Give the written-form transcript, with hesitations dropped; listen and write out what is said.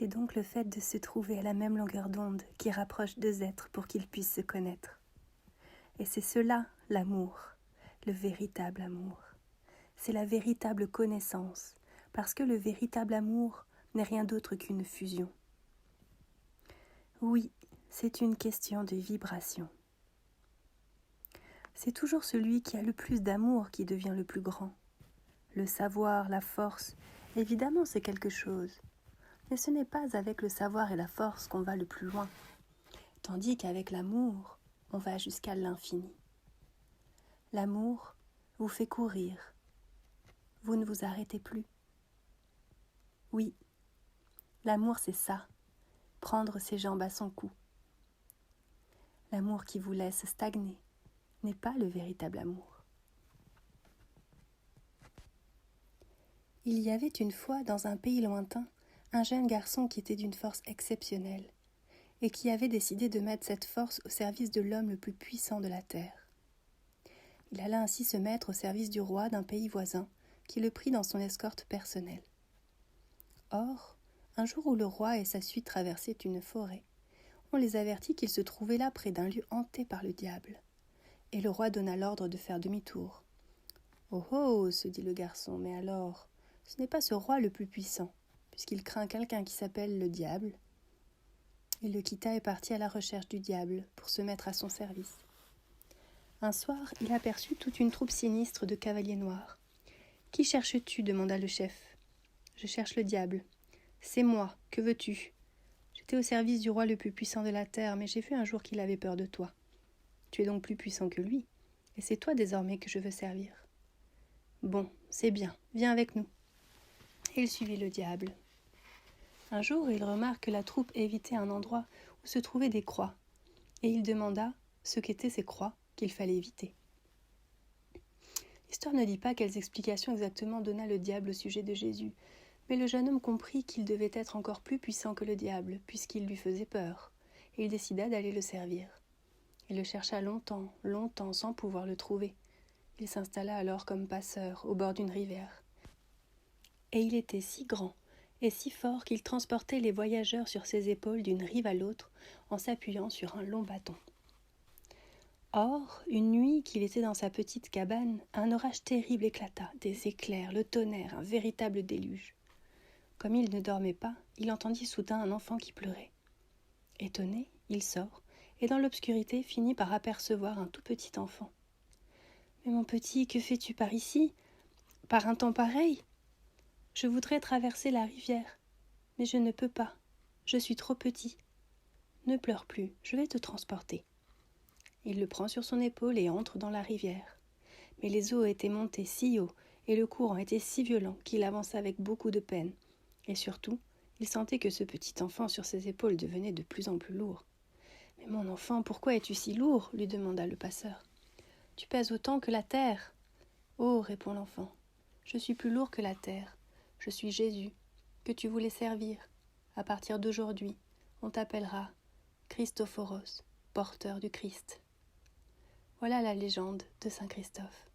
C'est donc le fait de se trouver à la même longueur d'onde qui rapproche deux êtres pour qu'ils puissent se connaître. Et c'est cela, l'amour, le véritable amour. C'est la véritable connaissance, parce que le véritable amour n'est rien d'autre qu'une fusion. Oui, c'est une question de vibration. C'est toujours celui qui a le plus d'amour qui devient le plus grand. Le savoir, la force, évidemment c'est quelque chose. Mais ce n'est pas avec le savoir et la force qu'on va le plus loin. Tandis qu'avec l'amour, on va jusqu'à l'infini. L'amour vous fait courir. Vous ne vous arrêtez plus. Oui, l'amour c'est ça, prendre ses jambes à son cou. L'amour qui vous laisse stagner n'est pas le véritable amour. Il y avait une fois dans un pays lointain un jeune garçon qui était d'une force exceptionnelle et qui avait décidé de mettre cette force au service de l'homme le plus puissant de la terre. Il alla ainsi se mettre au service du roi d'un pays voisin qui le prit dans son escorte personnelle. Or, un jour où le roi et sa suite traversaient une forêt, on les avertit qu'ils se trouvaient là près d'un lieu hanté par le diable. Et le roi donna l'ordre de faire demi-tour. « Oh oh !» se dit le garçon, « mais alors, ce n'est pas ce roi le plus puissant, puisqu'il craint quelqu'un qui s'appelle le diable. » Il le quitta et partit à la recherche du diable pour se mettre à son service. Un soir, il aperçut toute une troupe sinistre de cavaliers noirs. « Qui cherches-tu » demanda le chef. « Je cherche le diable. »« C'est moi, que veux-tu » ?»« J'étais au service du roi le plus puissant de la terre, mais j'ai vu un jour qu'il avait peur de toi. Tu es donc plus puissant que lui, et c'est toi désormais que je veux servir. »« Bon, c'est bien, viens avec nous. » Et il suivit le diable. Un jour, il remarque que la troupe évitait un endroit où se trouvaient des croix, et il demanda ce qu'étaient ces croix qu'il fallait éviter. L'histoire ne dit pas quelles explications exactement donna le diable au sujet de Jésus, mais le jeune homme comprit qu'il devait être encore plus puissant que le diable, puisqu'il lui faisait peur, et il décida d'aller le servir. Il le chercha longtemps, longtemps, sans pouvoir le trouver. Il s'installa alors comme passeur au bord d'une rivière. Et il était si grand et si fort qu'il transportait les voyageurs sur ses épaules d'une rive à l'autre en s'appuyant sur un long bâton. Or, une nuit qu'il était dans sa petite cabane, un orage terrible éclata, des éclairs, le tonnerre, un véritable déluge. Comme il ne dormait pas, il entendit soudain un enfant qui pleurait. Étonné, il sort, et dans l'obscurité finit par apercevoir un tout petit enfant. « Mais mon petit, que fais-tu par ici, par un temps pareil ? Je voudrais traverser la rivière, mais je ne peux pas, je suis trop petit. Ne pleure plus, je vais te transporter. » Il le prend sur son épaule et entre dans la rivière. Mais les eaux étaient montées si haut et le courant était si violent qu'il avança avec beaucoup de peine. Et surtout, il sentait que ce petit enfant sur ses épaules devenait de plus en plus lourd. « Mais mon enfant, pourquoi es-tu si lourd ?» lui demanda le passeur. « Tu pèses autant que la terre. »« Oh, répond l'enfant, je suis plus lourd que la terre. Je suis Jésus, que tu voulais servir. À partir d'aujourd'hui, on t'appellera Christophoros, porteur du Christ. » Voilà la légende de Saint Christophe.